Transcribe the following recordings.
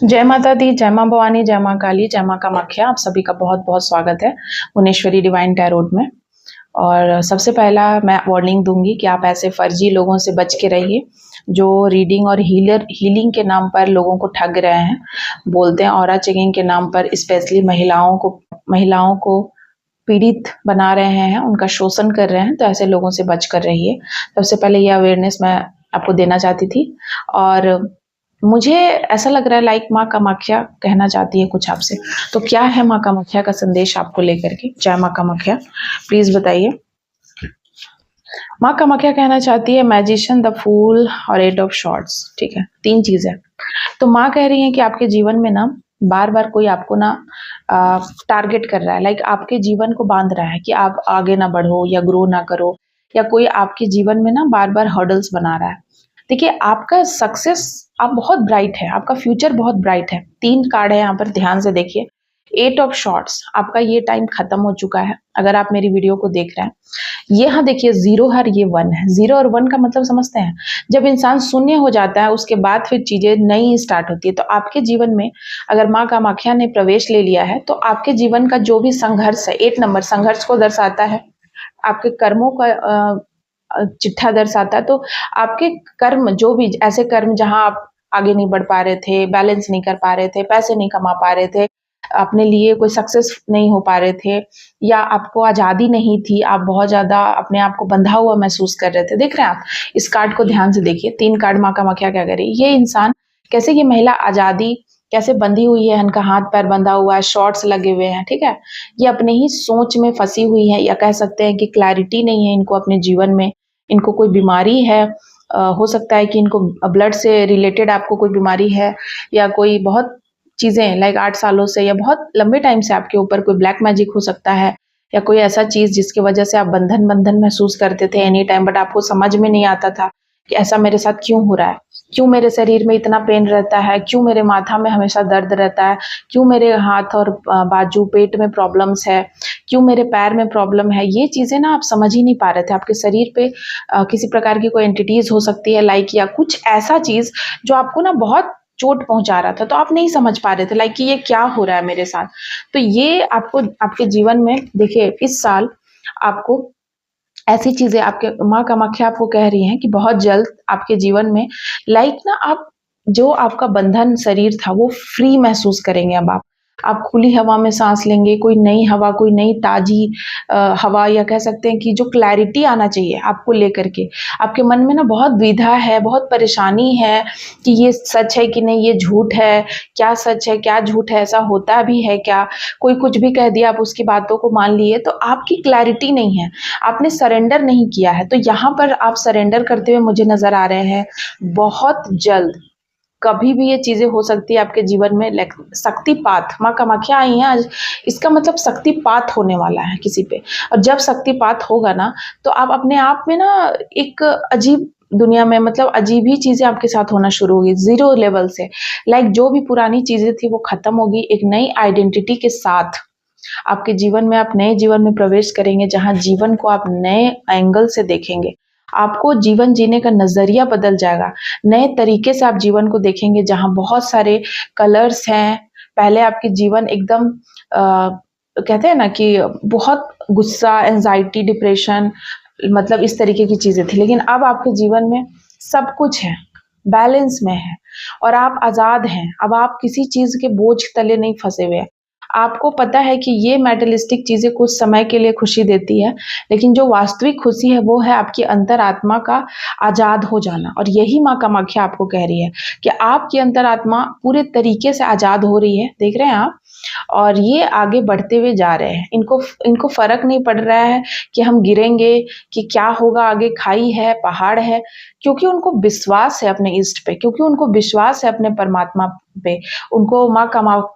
जय माता दी, जय माँ भवानी, जय माँ काली, जय माँ कामाख्या। आप सभी का बहुत बहुत स्वागत है भुवनेश्वरी डिवाइन टैरोट में। और सबसे पहला मैं वार्निंग दूंगी कि आप ऐसे फर्जी लोगों से बच के रहिए जो रीडिंग और हीलिंग के नाम पर लोगों को ठग रहे हैं, बोलते हैं ऑरा चेकिंग के नाम पर स्पेशली महिलाओं को पीड़ित बना रहे हैं, उनका शोषण कर रहे हैं। तो ऐसे लोगों से बच कर रहिए। सबसे पहले ये अवेयरनेस मैं आपको देना चाहती थी। और मुझे ऐसा लग रहा है लाइक माँ कामाख्या कहना चाहती है कुछ आपसे। तो क्या है माँ कामाख्या का संदेश आपको लेकर के? जय माँ कामाख्या, प्लीज बताइए। माँ कामाख्या कहना चाहती है मैजिशियन, द फूल और एट ऑफ शॉर्ट्स। ठीक है, तीन चीज है। तो माँ कह रही है कि आपके जीवन में ना बार बार कोई आपको ना टारगेट कर रहा है, लाइक आपके जीवन को बांध रहा है कि आप आगे ना बढ़ो या ग्रो ना करो, या कोई आपके जीवन में ना बार बार हर्डल्स बना रहा है। देखिए, आपका सक्सेस आप बहुत ब्राइट है, आपका फ्यूचर बहुत ब्राइट है। तीन कार्ड है यहाँ पर, ध्यान से देखिए। एट ऑफ शॉर्ट्स, आपका ये टाइम खत्म हो चुका है अगर आप मेरी वीडियो को देख रहे हैं। ये हाँ देखिए, जीरो हर ये वन है। जीरो और वन का मतलब समझते हैं? जब इंसान शून्य हो जाता है उसके बाद फिर चीजें नई स्टार्ट होती है। तो आपके जीवन में अगर माँ कामाख्या ने प्रवेश ले लिया है तो आपके जीवन का जो भी संघर्ष है, 8 नंबर संघर्ष को दर्शाता है, आपके कर्मों का चिट्ठा दर्शाता है। तो आपके कर्म, जो भी ऐसे कर्म जहां आप आगे नहीं बढ़ पा रहे थे, बैलेंस नहीं कर पा रहे थे, पैसे नहीं कमा पा रहे थे, अपने लिए कोई सक्सेस नहीं हो पा रहे थे, या आपको आजादी नहीं थी, आप बहुत ज्यादा अपने आप को बंधा हुआ महसूस कर रहे थे। देख रहे हैं आप इस कार्ड को, ध्यान से देखिए। तीन कार्ड माँ कामाख्या क्या करे, ये इंसान कैसे, ये महिला आजादी कैसे बंधी हुई है, इनका हाथ पैर बंधा हुआ है, शॉर्ट्स लगे हुए हैं। ठीक है, ये अपने ही सोच में फंसी हुई है, या कह सकते हैं कि क्लैरिटी नहीं है इनको अपने जीवन में। इनको कोई बीमारी है, हो सकता है कि इनको ब्लड से रिलेटेड आपको कोई बीमारी है, या कोई बहुत चीजें लाइक 8 सालों से या बहुत लंबे टाइम से आपके ऊपर कोई ब्लैक मैजिक हो सकता है, या कोई ऐसा चीज जिसकी वजह से आप बंधन बंधन महसूस करते थे एनी टाइम, बट आपको समझ में नहीं आता था कि ऐसा मेरे साथ क्यों हो रहा है, क्यों मेरे शरीर में इतना पेन रहता है, क्यों मेरे माथा में हमेशा दर्द रहता है, क्यों मेरे हाथ और बाजू पेट में प्रॉब्लम्स है, क्यों मेरे पैर में प्रॉब्लम है। ये चीजें ना आप समझ ही नहीं पा रहे थे। आपके शरीर पे किसी प्रकार की कोई एंटिटीज हो सकती है लाइक, या कुछ ऐसा चीज जो आपको ना बहुत चोट पहुंचा रहा था, तो आप नहीं समझ पा रहे थे लाइक कि ये क्या हो रहा है मेरे साथ। तो ये आपको आपके जीवन में देखिए, इस साल आपको ऐसी चीजें, आपके माँ कामाख्या आपको कह रही हैं कि बहुत जल्द आपके जीवन में लाइक ना आप जो आपका बंधन शरीर था वो फ्री महसूस करेंगे। अब आप खुली हवा में सांस लेंगे, कोई नई हवा, कोई नई ताजी हवा, या कह सकते हैं कि जो क्लैरिटी आना चाहिए आपको लेकर के। आपके मन में ना बहुत द्विधा है, बहुत परेशानी है कि ये सच है कि नहीं, ये झूठ है, क्या सच है क्या झूठ है, ऐसा होता भी है क्या, कोई कुछ भी कह दिया आप उसकी बातों को मान लिए। तो आपकी क्लैरिटी नहीं है, आपने सरेंडर नहीं किया है। तो यहाँ पर आप सरेंडर करते हुए मुझे नजर आ रहे हैं। बहुत जल्द कभी भी ये चीजें हो सकती है आपके जीवन में। शक्तिपात, माँ कामाख्या आई है आज, इसका मतलब शक्तिपात होने वाला है किसी पे। और जब शक्तिपात होगा ना, तो आप अपने आप में ना एक अजीब दुनिया में, मतलब अजीब ही चीजें आपके साथ होना शुरू होगी, जीरो लेवल से। लाइक जो भी पुरानी चीजें थी वो खत्म होगी, एक नई आइडेंटिटी के साथ आपके जीवन में, आप नए जीवन में प्रवेश करेंगे, जहां जीवन को आप नए एंगल से देखेंगे। आपको जीवन जीने का नजरिया बदल जाएगा, नए तरीके से आप जीवन को देखेंगे, जहां बहुत सारे कलर्स हैं। पहले आपके जीवन एकदम कहते हैं ना कि बहुत गुस्सा, एंजाइटी, डिप्रेशन, मतलब इस तरीके की चीजें थी, लेकिन अब आपके जीवन में सब कुछ है, बैलेंस में है, और आप आजाद हैं। अब आप किसी चीज के बोझ तले नहीं फंसे हुए हैं। आपको पता है कि ये मेटलिस्टिक चीजें कुछ समय के लिए खुशी देती है, लेकिन जो वास्तविक खुशी है वो है आपकी अंतरात्मा का आजाद हो जाना। और यही माँ कामाख्या आपको कह रही है कि आपकी अंतरात्मा पूरे तरीके से आजाद हो रही है, देख रहे हैं आप। और ये आगे बढ़ते हुए जा रहे हैं। इनको इनको फर्क नहीं पड़ रहा है कि हम गिरेंगे, कि क्या होगा आगे, खाई है पहाड़ है, क्योंकि उनको विश्वास है अपने इष्ट पे, क्योंकि उनको विश्वास है अपने परमात्मा पे, उनको माँ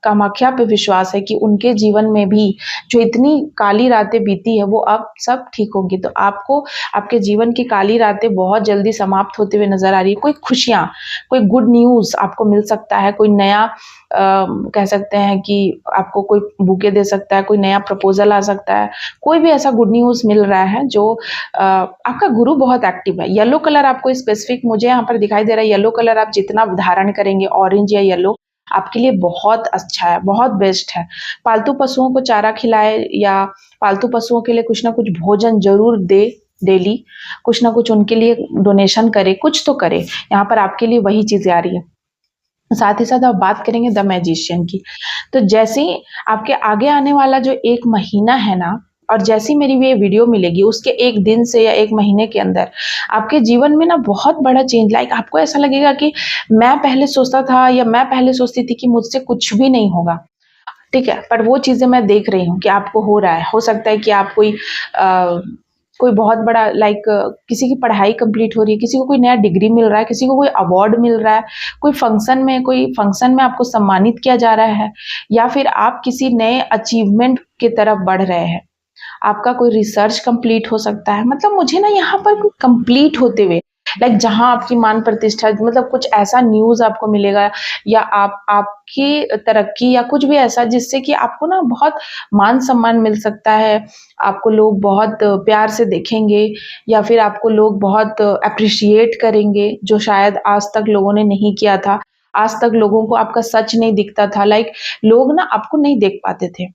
कामाख्या पे विश्वास है कि उनके जीवन में भी जो इतनी काली रातें बीती है वो अब सब ठीक होंगी। तो आपको आपके जीवन की काली रातें बहुत जल्दी समाप्त होते हुए नजर आ रही है। कोई खुशियां, कोई गुड न्यूज आपको मिल सकता है, कोई नया कह सकते हैं कि आपको कोई बुके दे सकता है, कोई नया प्रपोजल आ सकता है, कोई भी ऐसा गुड न्यूज मिल रहा है। जो आपका गुरु बहुत एक्टिव है। येलो कलर आपको स्पेसिफिक मुझे यहाँ पर दिखाई दे रहा है। येलो कलर आप जितना धारण करेंगे, ऑरेंज या येलो, आपके लिए बहुत अच्छा है, बहुत बेस्ट है। पालतू पशुओं को चारा खिलाए या पालतू पशुओं के लिए कुछ ना कुछ भोजन ज़रूर दे डेली, कुछ ना कुछ उनके लिए डोनेशन करे, कुछ तो करे। यहाँ पर आपके लिए वही चीज़ें आ रही है। साथ ही साथ आप बात करेंगे द मैजिशियन की, तो जैसे ही आपके आगे आने वाला जो 1 महीना है ना, और जैसी मेरी ये वीडियो मिलेगी उसके 1 दिन से या 1 महीने के अंदर आपके जीवन में ना बहुत बड़ा चेंज, लाइक आपको ऐसा लगेगा कि मैं पहले सोचता था या मैं पहले सोचती थी कि मुझसे कुछ भी नहीं होगा, ठीक है? पर वो चीज़ें मैं देख रही हूँ कि आपको हो रहा है। हो सकता है कि आप कोई बहुत बड़ा लाइक किसी की पढ़ाई कंप्लीट हो रही है, किसी को कोई नया डिग्री मिल रहा है, किसी को कोई अवार्ड मिल रहा है, कोई फंक्शन में आपको सम्मानित किया जा रहा है, या फिर आप किसी नए अचीवमेंट की तरफ बढ़ रहे हैं। आपका कोई रिसर्च कंप्लीट हो सकता है, मतलब मुझे ना यहाँ पर कंप्लीट होते हुए, लाइक जहाँ आपकी मान प्रतिष्ठा, मतलब कुछ ऐसा न्यूज़ आपको मिलेगा या आपकी तरक्की या कुछ भी ऐसा जिससे कि आपको ना बहुत मान-सम्मान मिल सकता है, आपको लोग बहुत प्यार से देखेंगे या फिर आपको लोग बहुत एप्रिशिएट करेंगे, जो शायद आज तक लोगों ने नहीं किया था। आज तक लोगों को आपका सच नहीं दिखता था, लाइक लोग ना आपको नहीं देख पाते थे।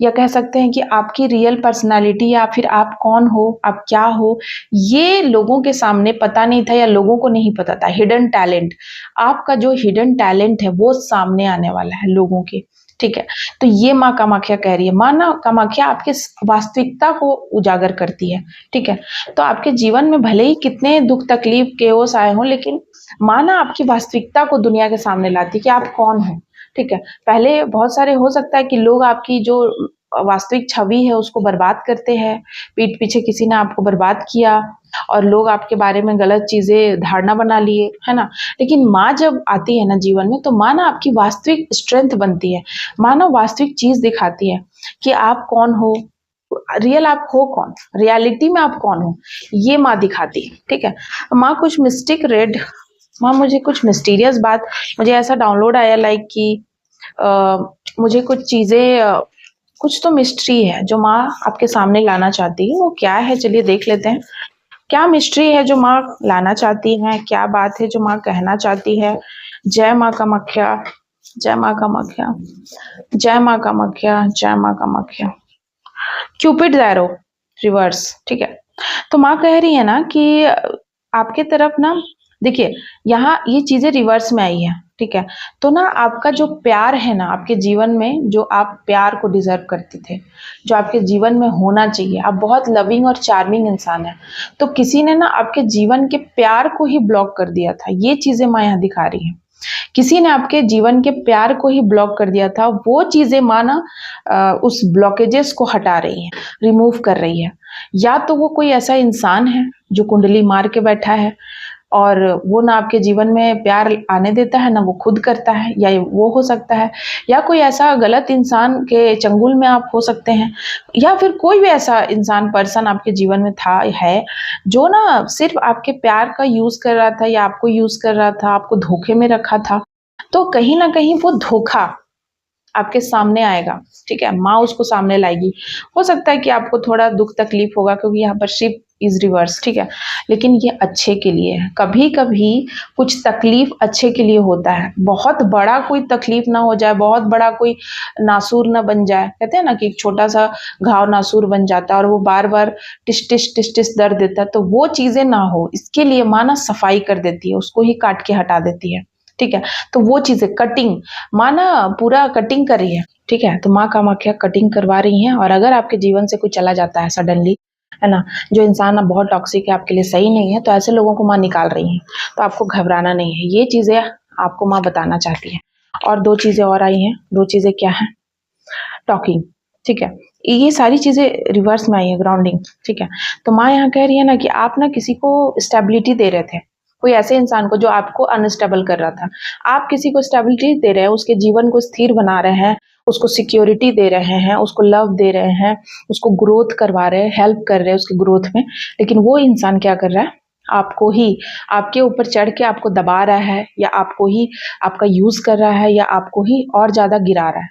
या कह सकते हैं कि आपकी रियल पर्सनैलिटी या फिर आप कौन हो, आप क्या हो, ये लोगों के सामने पता नहीं था या लोगों को नहीं पता था। हिडन टैलेंट, आपका जो हिडन टैलेंट है वो सामने आने वाला है लोगों के, ठीक है? तो ये माँ कामाख्या कह रही है। माँ ना कामाख्या आपके वास्तविकता को उजागर करती है, ठीक है? तो आपके जीवन में भले ही कितने दुख तकलीफ केओस आए हों, लेकिन माँ ना आपकी वास्तविकता को दुनिया के सामने लाती है कि आप कौन हो, ठीक है? पहले बहुत सारे हो सकता है कि लोग आपकी जो वास्तविक छवि है उसको बर्बाद करते हैं, पीठ पीछे किसी ने आपको बर्बाद किया और लोग आपके बारे में गलत चीज़ें धारणा बना लिए, है ना? लेकिन माँ जब आती है ना जीवन में, तो माँ ना आपकी वास्तविक स्ट्रेंथ बनती है। माँ ना वास्तविक चीज़ दिखाती है कि आप कौन हो, रियल आप हो कौन, रियलिटी में आप कौन हो, ये माँ दिखाती है, ठीक है? माँ कुछ मिस्टिक रेड, माँ मुझे कुछ मिस्टीरियस बात, मुझे ऐसा डाउनलोड आया लाइक कि अ, मुझे कुछ चीज़ें, कुछ तो मिस्ट्री है जो माँ आपके सामने लाना चाहती है। वो क्या है चलिए देख लेते हैं। क्या मिस्ट्री है जो माँ लाना चाहती हैं? क्या बात है जो माँ कहना चाहती है? जय माँ कामाख्या, जय माँ कामाख्या, जय माँ कामाख्या, जय माँ कामाख्या। क्यूपिड एरो रिवर्स, ठीक है? तो माँ कह रही है ना कि आपके तरफ ना, देखिए यहाँ ये चीजें रिवर्स में आई है, ठीक है? तो ना आपका जो प्यार है ना आपके जीवन में, जो आप प्यार को डिजर्व करते थे, जो आपके जीवन में होना चाहिए, आप बहुत लविंग और चार्मिंग इंसान है, तो किसी ने ना आपके जीवन के प्यार को ही ब्लॉक कर दिया था। ये चीजें माँ यहाँ दिखा रही है। किसी ने आपके जीवन के प्यार को ही ब्लॉक कर दिया था। वो चीजें माँ ना उस ब्लॉकेजेस को हटा रही है, रिमूव कर रही है। या तो वो कोई ऐसा इंसान है जो कुंडली मार के बैठा है और वो ना आपके जीवन में प्यार आने देता है ना वो खुद करता है, या वो हो सकता है, या कोई ऐसा गलत इंसान के चंगुल में आप हो सकते हैं, या फिर कोई भी ऐसा इंसान पर्सन आपके जीवन में था है जो ना सिर्फ आपके प्यार का यूज कर रहा था या आपको यूज कर रहा था, आपको धोखे में रखा था। तो कहीं ना कहीं वो धोखा आपके सामने आएगा, ठीक है? माँ उसको सामने लाएगी। हो सकता है कि आपको थोड़ा दुख तकलीफ होगा क्योंकि यहाँ पर शिप इज रिवर्स, ठीक है? लेकिन ये अच्छे के लिए है। कभी कभी कुछ तकलीफ अच्छे के लिए होता है। बहुत बड़ा कोई तकलीफ ना हो जाए, बहुत बड़ा कोई नासूर ना बन जाए। कहते हैं ना कि एक छोटा सा घाव नासूर बन जाता है और वो बार बार टिश टिश टिश टिश दर्द देता है, तो वो चीजें ना हो इसके लिए माँ ना सफाई कर देती है, उसको ही काट के हटा देती है, ठीक है? तो वो चीजें कटिंग, माँ ना पूरा कटिंग कर रही है, ठीक है? तो माँ कामाख्या कटिंग करवा रही हैं। और अगर आपके जीवन से कोई चला जाता है सडनली, है ना, जो इंसान अब बहुत टॉक्सिक है, आपके लिए सही नहीं है, तो ऐसे लोगों को माँ निकाल रही हैं। तो आपको घबराना नहीं है, ये चीजें आपको माँ बताना चाहती है। और 2 चीजें और आई हैं। 2 चीजें क्या है? टॉकिंग, ठीक है? ये सारी चीजें रिवर्स में आई है, ग्राउंडिंग, ठीक है? तो माँ यहाँ कह रही है ना कि आप ना किसी को स्टेबिलिटी दे रहे थे, कोई ऐसे इंसान को जो आपको अनस्टेबल कर रहा था, आप किसी को स्टेबिलिटी दे रहे हैं, उसके जीवन को स्थिर बना रहे हैं, उसको सिक्योरिटी दे रहे हैं, उसको लव दे रहे हैं, उसको ग्रोथ करवा रहे हैं, हेल्प कर रहे हैं उसके ग्रोथ में। लेकिन वो इंसान क्या कर रहा है? आपको ही, आपके ऊपर चढ़ के आपको दबा रहा है, या आपको ही आपका यूज कर रहा है, या आपको ही और ज्यादा गिरा रहा है।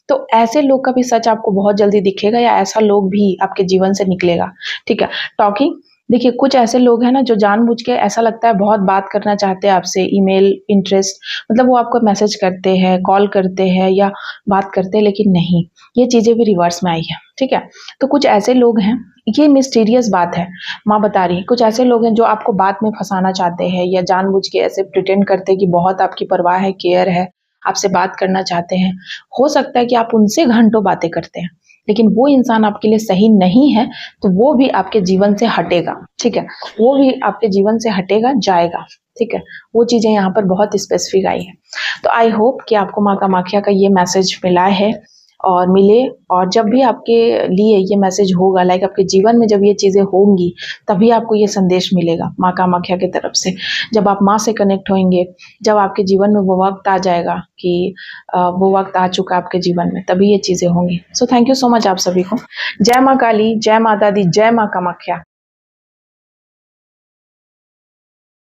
तो ऐसे लोग का भी सच आपको बहुत जल्दी दिखेगा, या ऐसा लोग भी आपके जीवन से निकलेगा, ठीक है? टॉकिंग, देखिए, कुछ ऐसे लोग हैं ना जो जानबूझ के ऐसा लगता है बहुत बात करना चाहते हैं आपसे, ईमेल इंटरेस्ट मतलब वो आपको मैसेज करते हैं, कॉल करते हैं या बात करते हैं, लेकिन नहीं, ये चीज़ें भी रिवर्स में आई है, ठीक है? तो कुछ ऐसे लोग हैं, ये मिस्टीरियस बात है, माँ बता रही है, कुछ ऐसे लोग हैं जो आपको बात में फँसाना चाहते हैं या जानबूझ के ऐसे प्रिटेंड करते हैं कि बहुत आपकी परवाह है, केयर है, आपसे बात करना चाहते हैं। हो सकता है कि आप उनसे घंटों बातें करते हैं, लेकिन वो इंसान आपके लिए सही नहीं है, तो वो भी आपके जीवन से हटेगा, ठीक है? वो भी आपके जीवन से हटेगा, जाएगा, ठीक है? वो चीज़ें यहाँ पर बहुत स्पेसिफिक आई हैं। तो आई होप कि आपको माँ कामाख्या का ये मैसेज मिला है और मिले, और जब भी आपके लिए ये मैसेज होगा, लाइक आपके जीवन में जब ये चीज़ें होंगी, तभी आपको ये संदेश मिलेगा माँ कामाख्या की तरफ से। जब आप माँ से कनेक्ट होंगे, जब आपके जीवन में वो वक़्त आ जाएगा कि वो वक़्त आ चुका है आपके जीवन में, तभी ये चीज़ें होंगी। So thank you so much आप सभी को। जय माँ काली, जय माता दी, जय माँ कामाख्या।